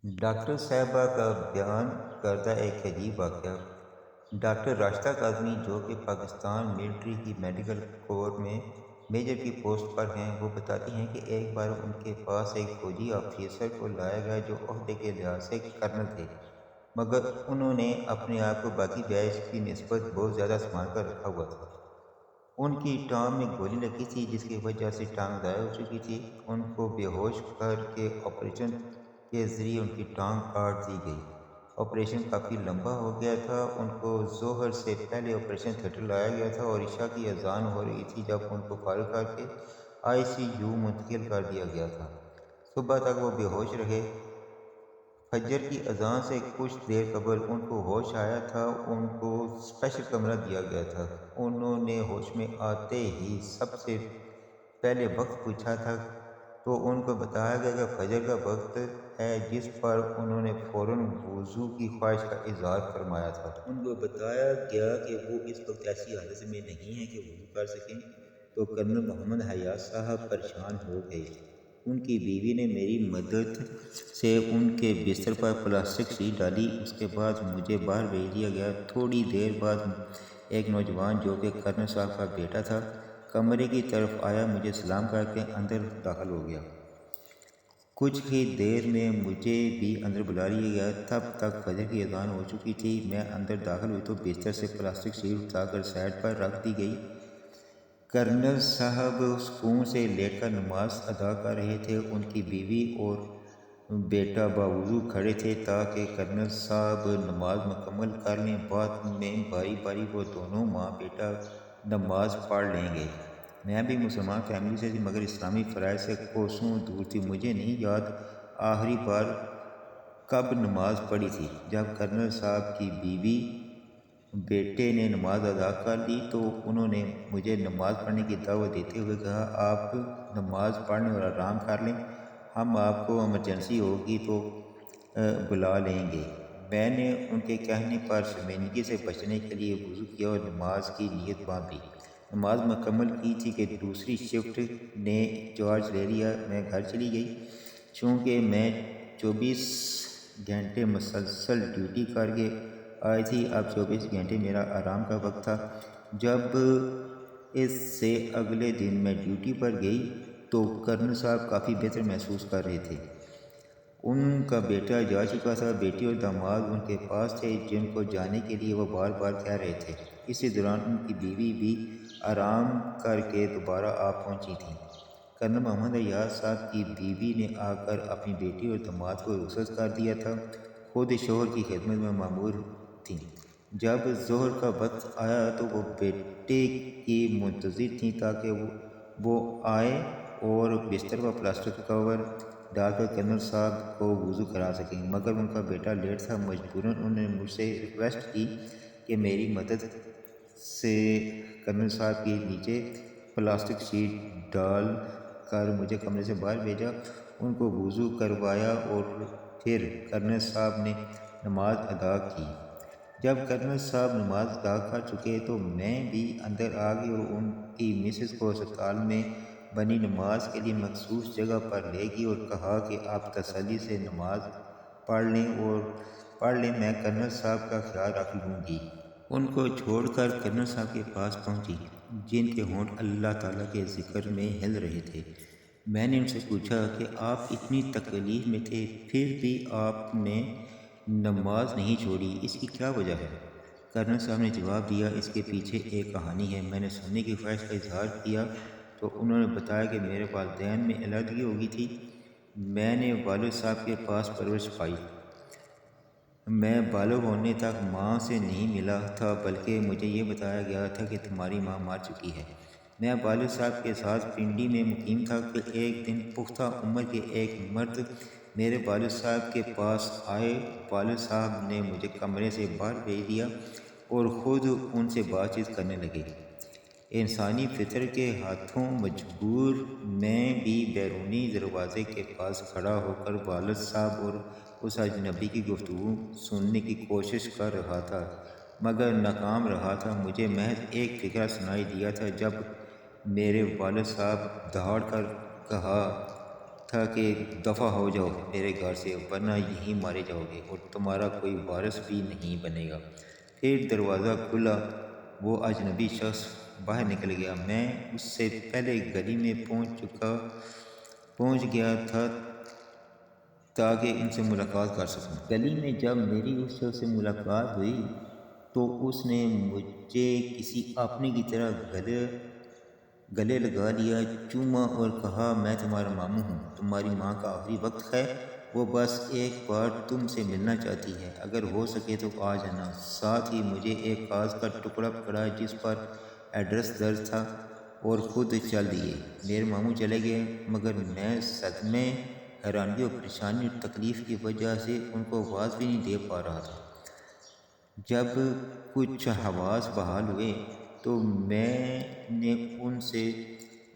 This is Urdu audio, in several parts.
ڈاکٹر صاحبہ کا بیان کردہ ایک عجیب واقعہ۔ ڈاکٹر راشدہ کاظمی، جو کہ پاکستان ملٹری کی میڈیکل کور میں میجر کی پوسٹ پر ہیں، وہ بتاتی ہیں کہ ایک بار ان کے پاس ایک فوجی آفیسر کو لایا گیا جو عہدے کے لحاظ سے کرنل تھے، مگر انہوں نے اپنے آپ کو باقی بیچ کی نسبت بہت زیادہ سنبھال کر رکھا ہوا تھا۔ ان کی ٹانگ میں گولی لگی تھی، جس کی وجہ سے ٹانگ ضائع ہو چکی تھی۔ ان کو بے ہوش کر کے آپریشن کے ذریعے ان کی ٹانگ کاٹ دی گئی۔ آپریشن کافی لمبا ہو گیا تھا۔ ان کو ظہر سے پہلے آپریشن تھیٹر لایا گیا تھا اور عشاء کی اذان ہو رہی تھی جب ان کو فارغ کر کے ICU منتقل کر دیا گیا تھا۔ صبح تک وہ بے ہوش رہے۔ فجر کی اذان سے کچھ دیر قبل ان کو ہوش آیا تھا۔ ان کو اسپیشل کمرہ دیا گیا تھا۔ انہوں نے ہوش میں آتے ہی سب سے پہلے وقت پوچھا تھا تو ان کو بتایا گیا کہ فجر کا وقت ہے، جس پر انہوں نے فوراً وضو کی خواہش کا اظہار فرمایا تھا۔ ان کو بتایا گیا کہ وہ اس وقت ایسی حالت میں نہیں ہیں کہ وضو کر سکیں، تو کرنل محمد حیات صاحب پریشان ہو گئے۔ ان کی بیوی نے میری مدد سے ان کے بستر پر پلاسٹک شیٹ ڈالی۔ اس کے بعد مجھے باہر بھیج دیا گیا۔ تھوڑی دیر بعد ایک نوجوان، جو کہ کرنل صاحب کا بیٹا تھا، کمرے کی طرف آیا، مجھے سلام کر کے اندر داخل ہو گیا۔ کچھ ہی دیر میں مجھے بھی اندر بلا لیا گیا۔ تب تک فجر کی اذان ہو چکی تھی۔ میں اندر داخل ہوئی تو بستر سے پلاسٹک شیٹ اٹھا کر سائڈ پر رکھ دی گئی۔ کرنل صاحب سکون سے لیٹ کر نماز ادا کر رہے تھے۔ ان کی بیوی اور بیٹا باوضو کھڑے تھے تاکہ کرنل صاحب نماز مکمل کر لیں۔ بعد میں باری باری وہ دونوں ماں بیٹا نماز پڑھ لیں گے۔ میں بھی مسلمان فیملی سے تھی، مگر اسلامی فرائض سے کوسوں دور تھی۔ مجھے نہیں یاد آخری بار کب نماز پڑھی تھی۔ جب کرنل صاحب کی بیوی بیٹے نے نماز ادا کر لی تو انہوں نے مجھے نماز پڑھنے کی دعوت دیتے ہوئے کہا، آپ نماز پڑھ لیں اور آرام کر لیں، ہم آپ کو ایمرجنسی ہوگی تو بلا لیں گے۔ میں نے ان کے کہنے پر شرمندگی سے بچنے کے لیے وضو کیا اور نماز کی نیت باندھ لی۔ نماز مکمل کی تھی کہ دوسری شفٹ نے چارج لے لیا۔ میں گھر چلی گئی۔ چونکہ میں 24 گھنٹے مسلسل ڈیوٹی کر کے آئی تھی، اب 24 گھنٹے میرا آرام کا وقت تھا۔ جب اس سے اگلے دن میں ڈیوٹی پر گئی تو کرنل صاحب کافی بہتر محسوس کر رہے تھے۔ ان کا بیٹا جا چکا تھا۔ بیٹی اور داماد ان کے پاس تھے، جن کو جانے کے لیے وہ بار بار کہہ رہے تھے۔ اسی دوران ان کی بیوی بھی آرام کر کے دوبارہ آ پہنچی تھیں۔ کرنل محمد حیات صاحب کی بیوی نے آ کر اپنی بیٹی اور داماد کو رخصت کر دیا تھا۔ خود شوہر کی خدمت میں مامور تھیں۔ جب ظہر کا وقت آیا تو وہ بیٹے کی منتظر تھیں تاکہ وہ آئے اور بستر پر پلاسٹک کور ڈال کر کرنل صاحب کو وضو کرا سکیں، مگر ان کا بیٹا لیٹ تھا۔ مجبوراً انہوں نے مجھ سے ریکویسٹ کی کہ میری مدد سے کرنل صاحب کے نیچے پلاسٹک شیٹ ڈال کر مجھے کمرے سے باہر بھیجا۔ ان کو وضو کروایا اور پھر کرنل صاحب نے نماز ادا کی۔ جب کرنل صاحب نماز ادا کر چکے تو میں بھی اندر آ گئی اور ان کی مسز کو اسپتال میں بنی نماز کے لیے مخصوص جگہ پر لے گئی اور کہا کہ آپ تسلی سے نماز پڑھ لیں، میں کرنل صاحب کا خیال رکھ لوں گی۔ ان کو چھوڑ کر کرنل صاحب کے پاس پہنچی، جن کے ہونٹ اللہ تعالیٰ کے ذکر میں ہل رہے تھے۔ میں نے ان سے پوچھا کہ آپ اتنی تکلیف میں تھے، پھر بھی آپ نے نماز نہیں چھوڑی، اس کی کیا وجہ ہے؟ کرنل صاحب نے جواب دیا، اس کے پیچھے ایک کہانی ہے۔ میں نے سننے کی خواہش کا اظہار کیا تو انہوں نے بتایا کہ میرے والدین میں الرجی ہو گئی تھی۔ میں نے والد صاحب کے پاس پرورش پائی۔ میں بالغ ہونے تک ماں سے نہیں ملا تھا، بلکہ مجھے یہ بتایا گیا تھا کہ تمہاری ماں مر چکی ہے۔ میں والد صاحب کے ساتھ پنڈی میں مقیم تھا کہ ایک دن پختہ عمر کے ایک مرد میرے والد صاحب کے پاس آئے۔ والد صاحب نے مجھے کمرے سے باہر بھیج دیا اور خود ان سے بات چیت کرنے لگے۔ انسانی فطرت کے ہاتھوں مجبور میں بھی بیرونی دروازے کے پاس کھڑا ہو کر والد صاحب اور اس اجنبی کی گفتگو سننے کی کوشش کر رہا تھا، مگر ناکام رہا تھا۔ مجھے محض ایک فقرہ سنائی دیا تھا۔ جب میرے والد صاحب دہاڑ کر کہا، تھا کہ دفع ہو جاؤ میرے گھر سے، ورنہ یہیں مارے جاؤ گے اور تمہارا کوئی وارث بھی نہیں بنے گا۔ پھر دروازہ کھلا، وہ اجنبی شخص باہر نکل گیا۔ میں اس سے پہلے گلی میں پہنچ گیا تھا تاکہ ان سے ملاقات کر سکوں۔ گلی میں جب میری اس شخص سے ملاقات ہوئی تو اس نے مجھے کسی اپنے کی طرح گلے لگا لیا، چوما اور کہا، میں تمہارا ماموں ہوں، تمہاری ماں کا آخری وقت ہے، وہ بس ایک بار تم سے ملنا چاہتی ہے، اگر ہو سکے تو آ جانا۔ ساتھ ہی مجھے ایک کاغذ کا ٹکڑا پکڑا جس پر ایڈریس درج تھا اور خود چل دیے۔ میرے ماموں چلے گئے، مگر میں صدمے، حیرانی اور پریشانی اور تکلیف کی وجہ سے ان کو آواز بھی نہیں دے پا رہا تھا۔ جب کچھ حواس بحال ہوئے تو میں نے ان سے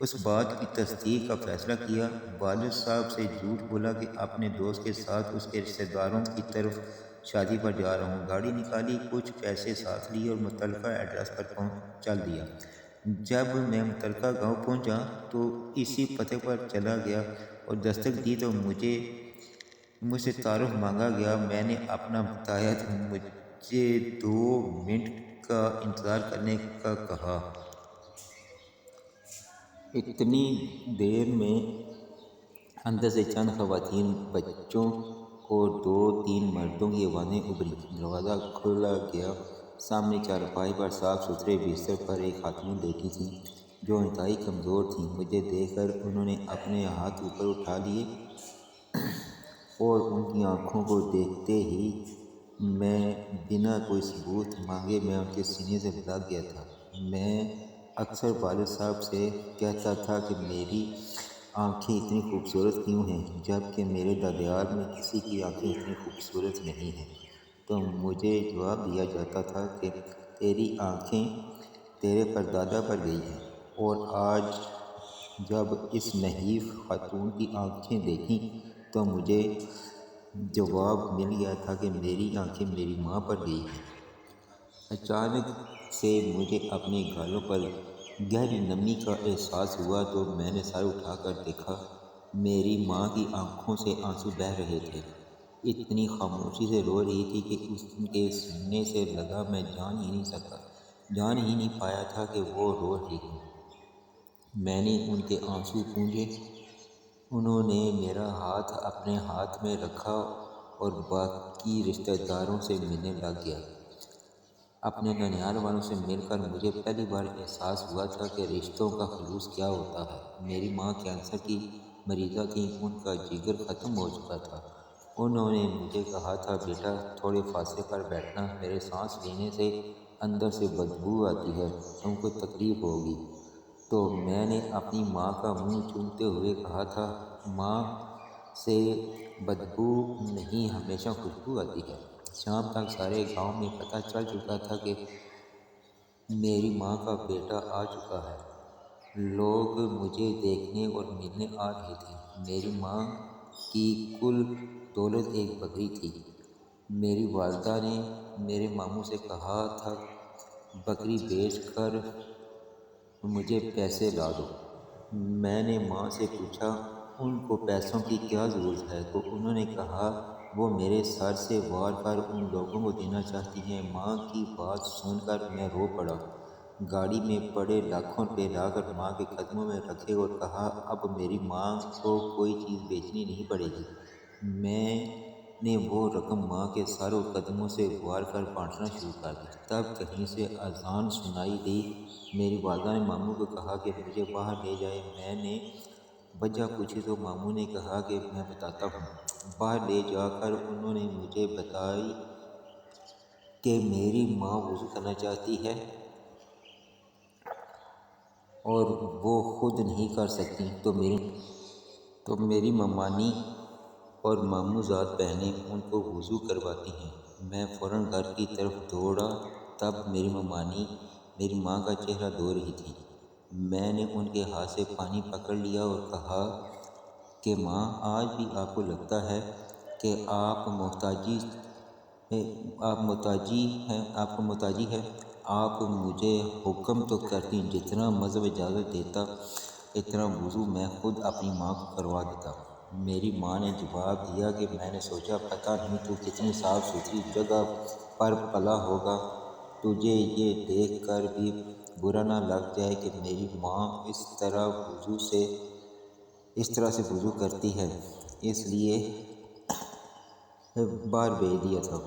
اس بات کی تصدیق کا فیصلہ کیا۔ والد صاحب سے جھوٹ بولا کہ اپنے دوست کے ساتھ اس کے رشتہ داروں کی طرف شادی پر جا رہا ہوں۔ گاڑی نکالی، کچھ پیسے ساتھ لیے اور متعلقہ ایڈریس پر چل دیا۔ جب میں متعلقہ گاؤں پہنچا تو اسی پتے پر چلا گیا اور دستک دی تو مجھ سے تعارف مانگا گیا۔ میں نے اپنا بتایا تو مجھے 2 منٹ کا انتظار کرنے کا کہا۔ اتنی دیر میں اندر سے چند خواتین، بچوں اور 2-3 مردوں کی آوازیں ابھری۔ دروازہ کھولا گیا۔ سامنے چارپائی پر صاف ستھرے بستر پر ایک خاتون لیٹی تھیں جو انتہائی کمزور تھیں۔ مجھے دیکھ کر انہوں نے اپنے ہاتھ اوپر اٹھا لیے اور ان کی آنکھوں کو دیکھتے ہی میں بنا کوئی ثبوت مانگے میں ان کے سینے سے لگ گیا تھا۔ میں اکثر والد صاحب سے کہتا تھا کہ میری آنکھیں اتنی خوبصورت کیوں ہیں، جبکہ میرے دادیال میں کسی کی آنکھیں اتنی خوبصورت نہیں ہیں، تو مجھے جواب دیا جاتا تھا کہ تیری آنکھیں تیرے پردادا پر گئی ہیں۔ اور آج جب اس نحیف خاتون کی آنکھیں دیکھیں تو مجھے جواب مل گیا تھا کہ میری آنکھیں میری ماں پر گئی ہیں۔ اچانک سے مجھے اپنے گالوں پر گہری نمی کا احساس ہوا تو میں نے سر اٹھا کر دیکھا۔ میری ماں کی آنکھوں سے آنسو بہہ رہے تھے، اتنی خاموشی سے رو رہی تھی کہ اس کے سینے سے لگا میں جان ہی نہیں پایا تھا کہ وہ رو رہی ہیں۔ میں نے ان کے آنسو پونجھے۔ انہوں نے میرا ہاتھ اپنے ہاتھ میں رکھا اور باقی رشتہ داروں سے ملنے لگ گیا۔ اپنے ننیال والوں سے مل کر مجھے پہلی بار احساس ہوا تھا کہ رشتوں کا خلوص کیا ہوتا ہے۔ میری ماں کینسر کی مریضہ تھیں، ان کا جگر ختم ہو چکا تھا۔ انہوں نے مجھے کہا تھا، بیٹا تھوڑے فاصلے پر بیٹھنا، میرے سانس لینے سے اندر سے بدبو آتی ہے، تم کو تکلیف ہوگی۔ تو میں نے اپنی ماں کا منہ چومتے ہوئے کہا تھا، ماں سے بدبو نہیں، ہمیشہ خوشبو آتی ہے۔ شام تک سارے گاؤں میں پتہ چل چکا تھا کہ میری ماں کا بیٹا آ چکا ہے۔ لوگ مجھے دیکھنے اور ملنے آ رہے تھے۔ میری ماں کی کل دولت ایک بکری تھی۔ میری والدہ نے میرے ماموں سے کہا تھا، بکری بیچ کر مجھے پیسے لا دو۔ میں نے ماں سے پوچھا، ان کو پیسوں کی کیا ضرورت ہے؟ تو انہوں نے کہا، وہ میرے سر سے وار کر ان لوگوں کو دینا چاہتی ہیں۔ ماں کی بات سن کر میں رو پڑا۔ گاڑی میں پڑے لاکھوں روپے لا کر ماں کے قدموں میں رکھے اور کہا، اب میری ماں کو کوئی چیز بیچنی نہیں پڑے گی۔ میں نے وہ رقم ماں کے سر اور قدموں سے وار کر بانٹنا شروع کر دی۔ تب کہیں سے اذان سنائی دی۔ میری والدہ نے ماموں کو کہا کہ مجھے باہر لے جائے۔ میں نے وجہ پوچھی تو ماموں نے کہا کہ میں بتاتا ہوں۔ باہر لے جا کر انہوں نے مجھے بتائی کہ میری ماں وضو کرنا چاہتی ہے اور وہ خود نہیں کر سکتی، تو میری ممانی اور ماموں زاد بہنیں ان کو وضو کرواتی ہیں۔ میں فوراً گھر کی طرف دوڑا۔ تب میری ممانی میری ماں کا چہرہ دھو رہی تھی۔ میں نے ان کے ہاتھ سے پانی پکڑ لیا اور کہا کہ ماں، آج بھی آپ کو لگتا ہے کہ آپ کو محتاجی ہے؟ آپ مجھے حکم تو کرتی، جتنا مذہب اجازت دیتا اتنا وضو میں خود اپنی ماں کو کروا دیتا۔ میری ماں نے جواب دیا کہ میں نے سوچا پتہ نہیں تو کتنی صاف ستھری جگہ پر پلا ہوگا، تجھے یہ دیکھ کر بھی برا نہ لگ جائے کہ میری ماں اس طرح سے وضو کرتی ہے، اس لیے باہر بھیج دیا تھا۔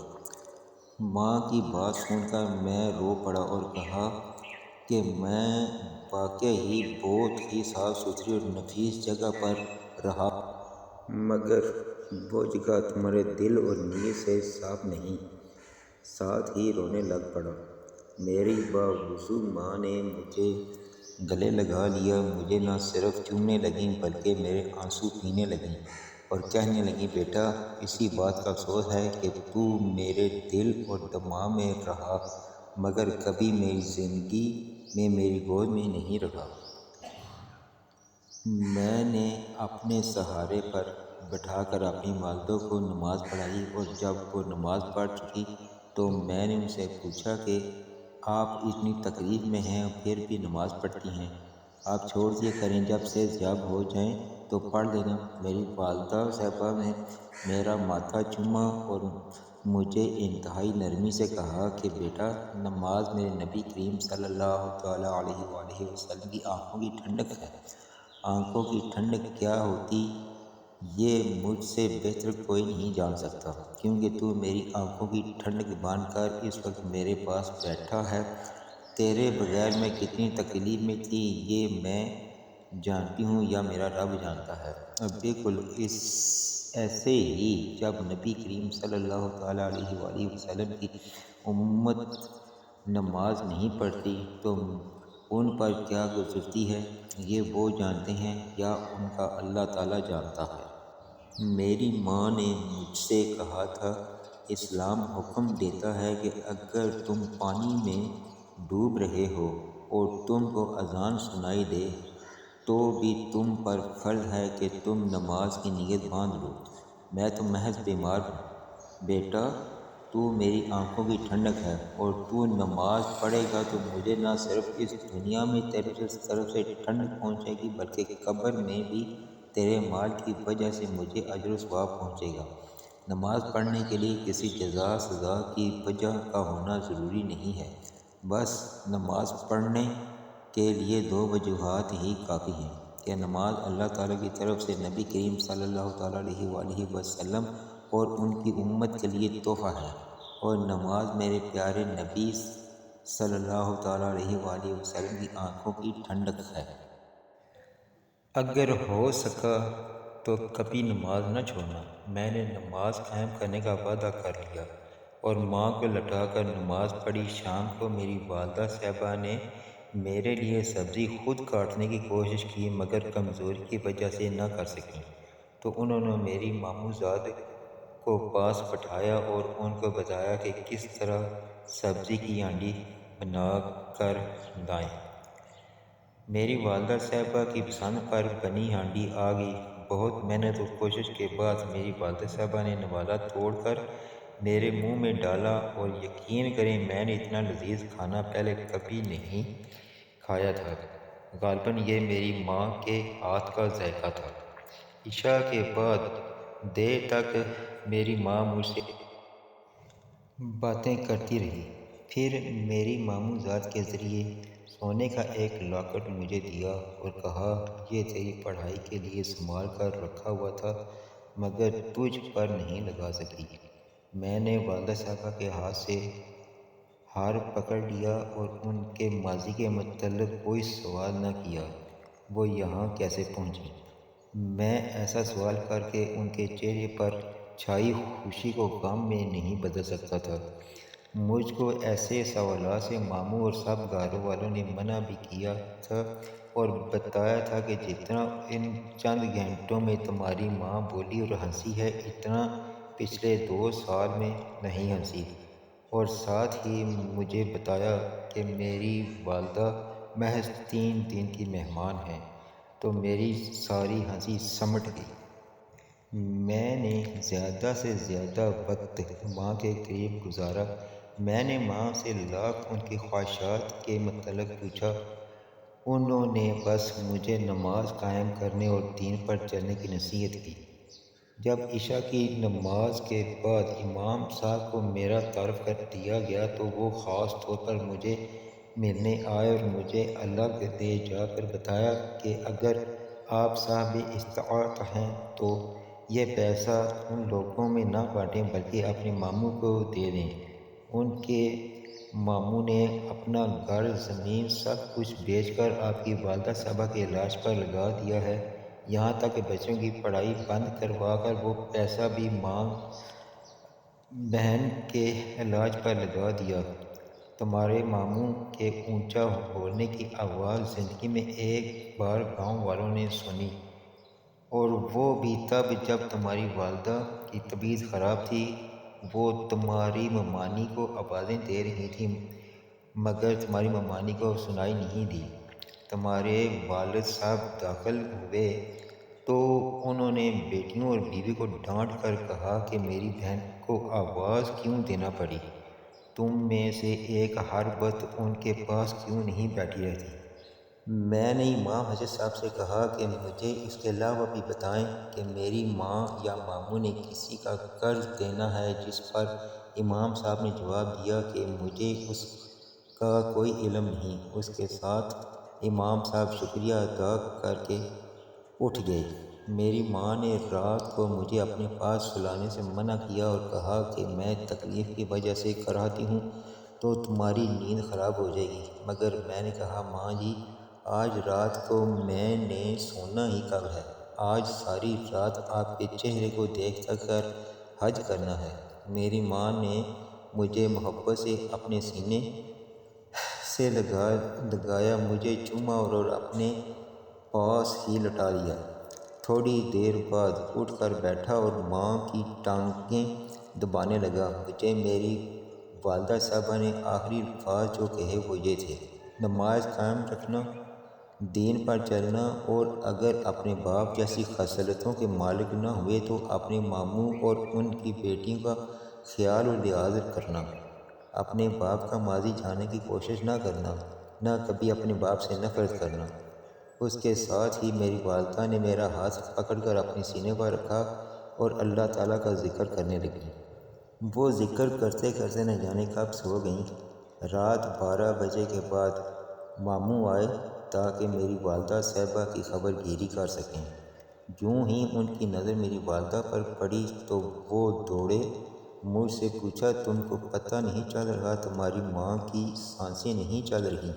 ماں کی بات سن کر میں رو پڑا اور کہا کہ میں واقعی ہی بہت ہی صاف ستھری اور نفیس جگہ پر رہا، مگر وہ جگہ تمہارے دل اور نیت سے صاف نہیں۔ ساتھ ہی رونے لگ پڑا۔ میری باوضو ماں نے مجھے گلے لگا لیا، مجھے نہ صرف چومنے لگیں بلکہ میرے آنسو پینے لگیں اور کہنے لگیں بیٹا اسی بات کا افسوس ہے کہ تو میرے دل اور دماغ میں رہا مگر کبھی میری زندگی میں میری گود میں نہیں رہا۔ میں نے اپنے سہارے پر بٹھا کر اپنی والدہ کو نماز پڑھائی اور جب وہ نماز پڑھ چکی تو میں نے ان سے پوچھا کہ آپ اتنی تکلیف میں ہیں پھر بھی نماز پڑھتی ہیں، آپ چھوڑ دیا کریں، جب سے ضیاء ہو جائیں تو پڑھ لینا۔ میری والدہ صاحبہ نے میرا ماتھا چوما اور مجھے انتہائی نرمی سے کہا کہ بیٹا نماز میرے نبی کریم صلی اللہ تعالیٰ علیہ وآلہ وسلم کی آنکھوں کی ٹھنڈک ہے۔ آنکھوں کی ٹھنڈک کیا ہوتی یہ مجھ سے بہتر کوئی نہیں جان سکتا، کیونکہ تو میری آنکھوں کی ٹھنڈک بن کر اس وقت میرے پاس بیٹھا ہے۔ تیرے بغیر میں کتنی تکلیف میں تھی یہ میں جانتی ہوں یا میرا رب جانتا ہے۔ بالکل ایسے ہی جب نبی کریم صلی اللہ تعالیٰ علیہ وآلہ وسلم کی امت نماز نہیں پڑھتی تو ان پر کیا گزرتی ہے یہ وہ جانتے ہیں یا ان کا اللہ تعالیٰ جانتا ہے۔ میری ماں نے مجھ سے کہا تھا اسلام حکم دیتا ہے کہ اگر تم پانی میں ڈوب رہے ہو اور تم کو اذان سنائی دے تو بھی تم پر فرض ہے کہ تم نماز کی نیت باندھ لو۔ میں تو محض بیمار ہوں، بیٹا تو میری آنکھوں کی ٹھنڈک ہے اور تو نماز پڑھے گا تو مجھے نہ صرف اس دنیا میں تیری طرف سے ٹھنڈک پہنچے گی بلکہ قبر میں بھی تیرے مال کی وجہ سے مجھے اجر و ثواب پہنچے گا۔ نماز پڑھنے کے لیے کسی جزا سزا کی وجہ کا ہونا ضروری نہیں ہے، بس نماز پڑھنے کے لیے دو وجوہات ہی کافی ہیں کہ نماز اللہ تعالیٰ کی طرف سے نبی کریم صلی اللہ تعالیٰ علیہ وآلہ وسلم اور ان کی امت کے لیے تحفہ ہے، اور نماز میرے پیارے نبی صلی اللہ تعالیٰ علیہ وآلہ وسلم کی آنکھوں کی ٹھنڈک ہے۔ اگر ہو سکا تو کبھی نماز نہ چھوڑنا۔ میں نے نماز قائم کرنے کا وعدہ کر لیا اور ماں کو لٹا کر نماز پڑھی۔ شام کو میری والدہ صاحبہ نے میرے لیے سبزی خود کاٹنے کی کوشش کی مگر کمزوری کی وجہ سے نہ کر سکیں، تو انہوں نے میری ماموں زاد کو پاس بٹھایا اور ان کو بتایا کہ کس طرح سبزی کی ہانڈی بنا کر لائیں۔ میری والدہ صاحبہ کی پسند پر بنی ہانڈی آ گئی۔ بہت محنت اور کوشش کے بعد میری والدہ صاحبہ نے نوالا توڑ کر میرے منہ میں ڈالا اور یقین کریں میں نے اتنا لذیذ کھانا پہلے کبھی نہیں کھایا تھا۔ غالباً یہ میری ماں کے ہاتھ کا ذائقہ تھا۔ عشاء کے بعد دیر تک میری ماں مجھ سے باتیں کرتی رہی، پھر میری ماموں زاد کے ذریعے سونے کا ایک لاکٹ مجھے دیا اور کہا یہ تیری پڑھائی کے لیے سنبھال کر رکھا ہوا تھا مگر تجھ پر نہیں لگا سکی۔ میں نے والدہ صاحبہ کے ہاتھ سے ہار پکڑ لیا اور ان کے ماضی کے متعلق کوئی سوال نہ کیا، وہ یہاں کیسے پہنچی۔ میں ایسا سوال کر کے ان کے چہرے پر چھائی خوشی کو غم میں نہیں بدل سکتا تھا۔ مجھ کو ایسے سوالات سے ماموں اور سب گھر والوں نے منع بھی کیا تھا اور بتایا تھا کہ جتنا ان چند گھنٹوں میں تمہاری ماں بولی اور ہنسی ہے اتنا پچھلے 2 سال میں نہیں ہنسی، اور ساتھ ہی مجھے بتایا کہ میری والدہ محض 3 دن کی مہمان ہیں، تو میری ساری ہنسی سمٹ گئی۔ میں نے زیادہ سے زیادہ وقت ماں کے قریب گزارا۔ میں نے ماں سے لاکھ ان کی خواہشات کے متعلق پوچھا، انہوں نے بس مجھے نماز قائم کرنے اور دین پر چلنے کی نصیحت کی۔ جب عشاء کی نماز کے بعد امام صاحب کو میرا تعارف کر دیا گیا تو وہ خاص طور پر مجھے ملنے آئے اور مجھے اللہ کے لے جا کر بتایا کہ اگر آپ صاحب استطاعت ہیں تو یہ پیسہ ان لوگوں میں نہ بانٹیں بلکہ اپنے ماموں کو دے دیں۔ ان کے ماموں نے اپنا گھر زمین سب کچھ بیچ کر آپ کی والدہ صاحبہ کے علاج پر لگا دیا ہے، یہاں تک کہ بچوں کی پڑھائی بند کروا کر وہ پیسہ بھی ماں بہن کے علاج پر لگا دیا۔ تمہارے ماموں کے اونچا بولنے کی آواز زندگی میں ایک بار گاؤں والوں نے سنی، اور وہ بھی تب جب تمہاری والدہ کی طبیعت خراب تھی۔ وہ تمہاری ممانی کو آوازیں دے رہی تھیں مگر تمہاری ممانی کو سنائی نہیں دی۔ تمہارے والد صاحب داخل ہوئے تو انہوں نے بیٹیوں اور بیوی کو ڈانٹ کر کہا کہ میری بہن کو آواز کیوں دینا پڑی؟ تم میں سے ایک ہر وقت ان کے پاس کیوں نہیں بیٹھی رہتی؟ میں نے امام حضرت صاحب سے کہا کہ مجھے اس کے علاوہ بھی بتائیں کہ میری ماں یا ماموں نے کسی کا قرض دینا ہے، جس پر امام صاحب نے جواب دیا کہ مجھے اس کا کوئی علم نہیں۔ اس کے ساتھ امام صاحب شکریہ ادا کر کے اٹھ گئے۔ میری ماں نے رات کو مجھے اپنے پاس سلانے سے منع کیا اور کہا کہ میں تکلیف کی وجہ سے کراہتی ہوں تو تمہاری نیند خراب ہو جائے گی، مگر میں نے کہا ماں جی آج رات کو میں نے سونا ہی کب ہے، آج ساری رات آپ کے چہرے کو دیکھ کر حج کرنا ہے۔ میری ماں نے مجھے محبت سے اپنے سینے سے لگایا، مجھے چوما اور اپنے پاس ہی لٹا لیا۔ تھوڑی دیر بعد اٹھ کر بیٹھا اور ماں کی ٹانگیں دبانے لگا۔ مجھے میری والدہ صاحبہ نے آخری الفاظ جو کہے وہ یہ تھے، نماز قائم رکھنا، دین پر چلنا، اور اگر اپنے باپ جیسی خصلتوں کے مالک نہ ہوئے تو اپنے ماموں اور ان کی بیٹیوں کا خیال و لحاظ کرنا، اپنے باپ کا ماضی جاننے کی کوشش نہ کرنا، نہ کبھی اپنے باپ سے نفرت کرنا۔ اس کے ساتھ ہی میری والدہ نے میرا ہاتھ پکڑ کر اپنے سینے پر رکھا اور اللہ تعالیٰ کا ذکر کرنے لگی۔ وہ ذکر کرتے کرتے نہ جانے کب سو گئیں۔ رات 12 بجے کے بعد ماموں آئے تاکہ میری والدہ صاحبہ کی خبر گیری کر سکیں۔ یوں ہی ان کی نظر میری والدہ پر پڑی تو وہ دوڑے، مجھ سے پوچھا تم کو پتہ نہیں چل رہا تمہاری ماں کی سانسیں نہیں چل رہی؟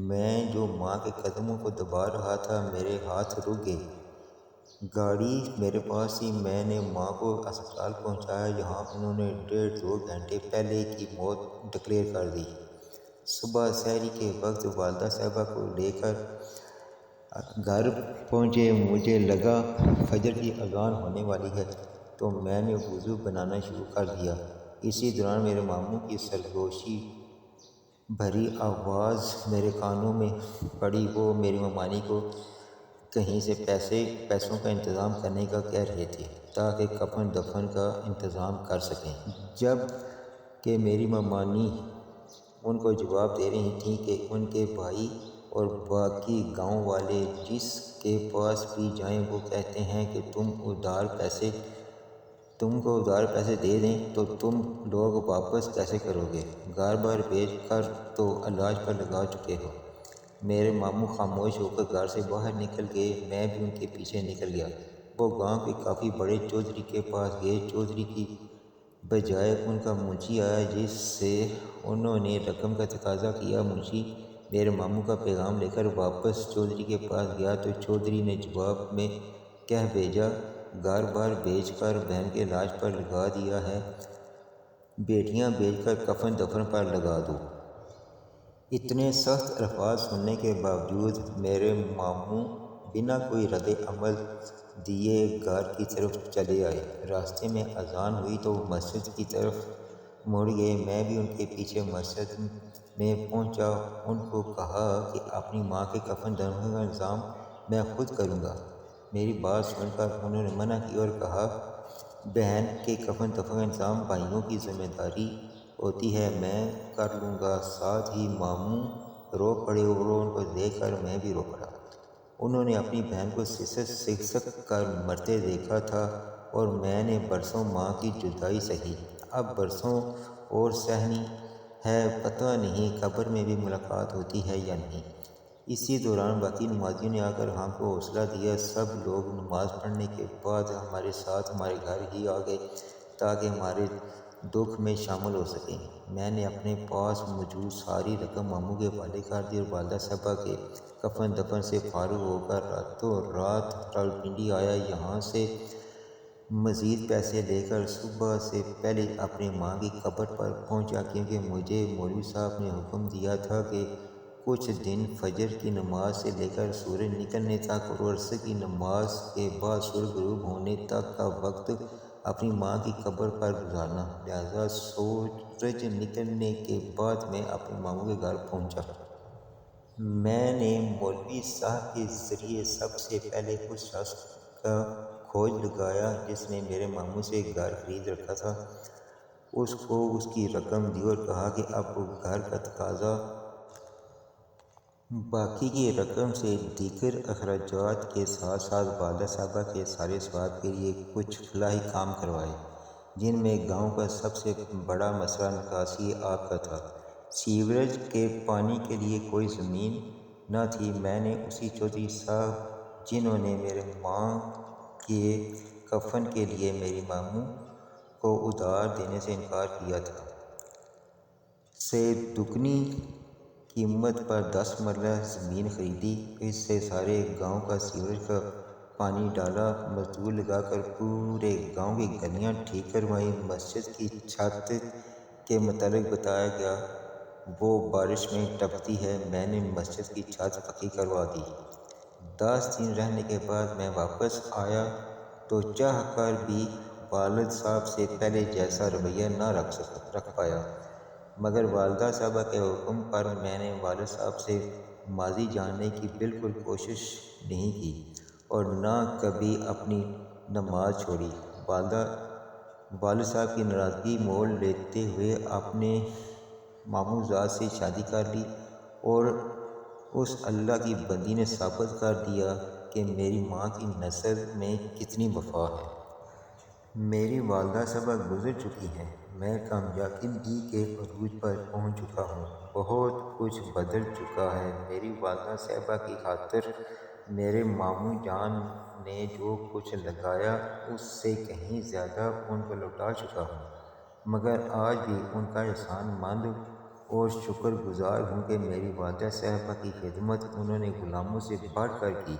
میں جو ماں کے قدموں کو دبا رہا تھا میرے ہاتھ رک گئے۔ گاڑی میرے پاس تھی، میں نے ماں کو اسپتال پہنچایا جہاں انہوں نے 1.5-2 گھنٹے پہلے کی موت ڈکلیئر کر دی۔ صبح سحری کے وقت والدہ صاحبہ کو لے کر گھر پہنچے، مجھے لگا فجر کی اذان ہونے والی ہے تو میں نے وضو بنانا شروع کر دیا۔ اسی دوران میرے ماموں کی سرگوشی بھری آواز میرے کانوں میں پڑی۔ وہ میری ممانی کو کہیں سے پیسوں کا انتظام کرنے کا کہہ رہے تھے تاکہ کفن دفن کا انتظام کر سکیں، جب کہ میری ممانی ان کو جواب دے رہی تھیں کہ ان کے بھائی اور باقی گاؤں والے جس کے پاس بھی جائیں وہ کہتے ہیں کہ تم کو ادھار پیسے دے دیں تو تم لوگ واپس کیسے کرو گے؟ گھر بار بیچ کر تو علاج پر لگا چکے ہو۔ میرے ماموں خاموش ہو کر گھر سے باہر نکل گئے، میں بھی ان کے پیچھے نکل گیا۔ وہ گاؤں کے کافی بڑے چودھری کے پاس گئے۔ چودھری کی بجائے ان کا منشی آیا جس سے انہوں نے رقم کا تقاضا کیا۔ منشی میرے ماموں کا پیغام لے کر واپس چودھری کے پاس گیا تو چودھری نے جواب میں کہہ بھیجا، گھر بار بیچ کر بہن کے علاج پر لگا دیا ہے، بیٹیاں بیچ کر کفن دفن پر لگا دو۔ اتنے سخت الفاظ سننے کے باوجود میرے ماموں بنا کوئی رد عمل دیے گھر کی طرف چلے آئے۔ راستے میں اذان ہوئی تو وہ مسجد کی طرف مڑ گئے۔ میں بھی ان کے پیچھے مسجد میں پہنچا، ان کو کہا کہ اپنی ماں کے کفن دفن کا انتظام میں خود کروں گا۔ میری بات سن کر انہوں نے منع کی اور کہا بہن کے کفن دفن کا انتظام بھائیوں کی ذمہ داری ہوتی ہے، میں کر لوں گا۔ ساتھ ہی ماموں رو پڑے اور ان کو دیکھ کر میں بھی رو پڑا۔ انہوں نے اپنی بہن کو سکسک کر مرتے دیکھا تھا اور میں نے برسوں ماں کی جدائی سہی۔ اب برسوں اور سہنی ہے، پتہ نہیں قبر میں بھی ملاقات ہوتی ہے یا نہیں۔ اسی دوران باقی نمازیوں نے آ کر ہم کو حوصلہ دیا۔ سب لوگ نماز پڑھنے کے بعد ہمارے ساتھ ہمارے گھر ہی آ گئے تاکہ ہمارے دکھ میں شامل ہو سکیں۔ میں نے اپنے پاس موجود ساری رقم ماموں کے حوالے کر دی اور والدہ صاحبہ کے کفن دفن سے فارغ ہو کر راتوں رات راولپنڈی آیا۔ یہاں سے مزید پیسے لے کر صبح سے پہلے اپنی ماں کی قبر پر پہنچا، کیونکہ مجھے مولوی صاحب نے حکم دیا تھا کہ کچھ دن فجر کی نماز سے لے کر سورج نکلنے تک اور عصر کی نماز کے بعد سورج غروب ہونے تک کا وقت اپنی ماں کی قبر پر گزارنا، لہذا سورج نکلنے کے بعد میں اپنے ماموں کے گھر پہنچا۔ میں نے مولوی صاحب کے ذریعے سب سے پہلے اس شخص کا کھوج لگایا جس نے میرے ماموں سے گھر خرید رکھا تھا۔ اس کو اس کی رقم دی اور کہا کہ اب گھر کا تقاضا، باقی کی رقم سے دیگر اخراجات کے ساتھ ساتھ والدہ صاحبہ کے سارے ثواب کے لیے کچھ فلاحی کام کروائے، جن میں گاؤں کا سب سے بڑا مسئلہ نکاسی آب کا تھا۔ سیوریج کے پانی کے لیے کوئی زمین نہ تھی۔ میں نے اسی چودھری صاحب جنہوں نے میرے ماں کے کفن کے لیے میری ماموں کو ادھار دینے سے انکار کیا تھا، سے دگنی قیمت پر 10 مرلہ زمین خریدی۔ اس سے سارے گاؤں کا سیوریج کا پانی ڈالا، مزدور لگا کر پورے گاؤں کی گلیاں ٹھیک کروائیں۔ مسجد کی چھت کے متعلق بتایا گیا، وہ بارش میں ٹپکتی ہے۔ میں نے مسجد کی چھت پکی کروا دی۔ 10 دن رہنے کے بعد میں واپس آیا تو چاہ کر بھی والد صاحب سے پہلے جیسا رویہ نہ رکھ پایا، مگر والدہ صاحبہ کے حکم پر میں نے والد صاحب سے ماضی جاننے کی بالکل کوشش نہیں کی اور نہ کبھی اپنی نماز چھوڑی۔ والد صاحب کی ناراضگی مول لیتے ہوئے اپنے ماموں زاد سے شادی کر لی اور اس اللہ کی بندی نے ثابت کر دیا کہ میری ماں کی نسل میں کتنی وفا ہے۔ میری والدہ صاحبہ گزر چکی ہیں، میں کامیابی کے عروج پر پہنچ چکا ہوں، بہت کچھ بدل چکا ہے۔ میری والدہ صاحبہ کی خاطر میرے ماموں جان نے جو کچھ لگایا اس سے کہیں زیادہ ان کو لوٹا چکا ہوں، مگر آج بھی ان کا احسان مند اور شکر گزار ہوں کہ میری والدہ صاحبہ کی خدمت انہوں نے غلاموں سے بڑھ کر کی۔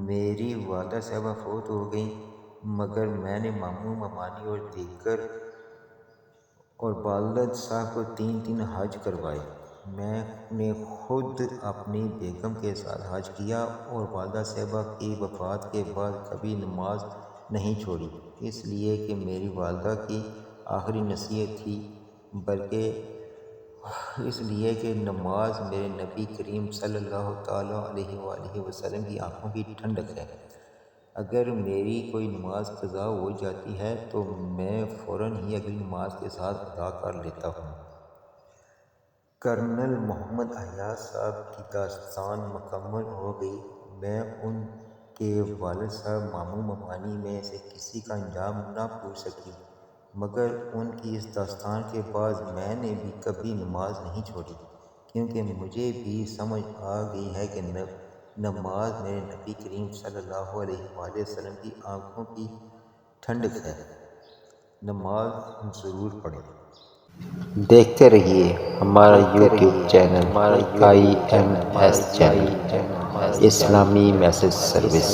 میری والدہ صاحبہ فوت ہو گئیں، مگر میں نے ماموں ممانی اور دیگر اور والد صاحب کو 3 حج کروائے۔ میں نے خود اپنی بیگم کے ساتھ حج کیا اور والدہ صاحبہ کی وفات کے بعد کبھی نماز نہیں چھوڑی، اس لیے کہ میری والدہ کی آخری نصیحت تھی، بلکہ اس لیے کہ نماز میرے نبی کریم صلی اللہ تعالیٰ علیہ وآلہ وسلم کی آنکھوں کی ٹھنڈک ہے۔ اگر میری کوئی نماز قضا ہو جاتی ہے تو میں فوراً ہی اگلی نماز کے ساتھ ادا کر لیتا ہوں۔ کرنل محمد احیاء صاحب کی داستان مکمل ہو گئی۔ میں ان کے والد صاحب ماموں ممانی میں سے کسی کا انجام نہ پوچھ سکی، مگر ان کی اس داستان کے بعد میں نے بھی کبھی نماز نہیں چھوڑی، کیونکہ مجھے بھی سمجھ آ گئی ہے کہ نماز میرے نبی کریم صلی اللہ علیہ وآلہ وسلم کی آنکھوں کی ٹھنڈک ہے۔ نماز ضرور پڑھیں۔ دیکھتے رہیے ہمارا یوٹیوب چینل IMS چینل، اسلامی میسج سروس۔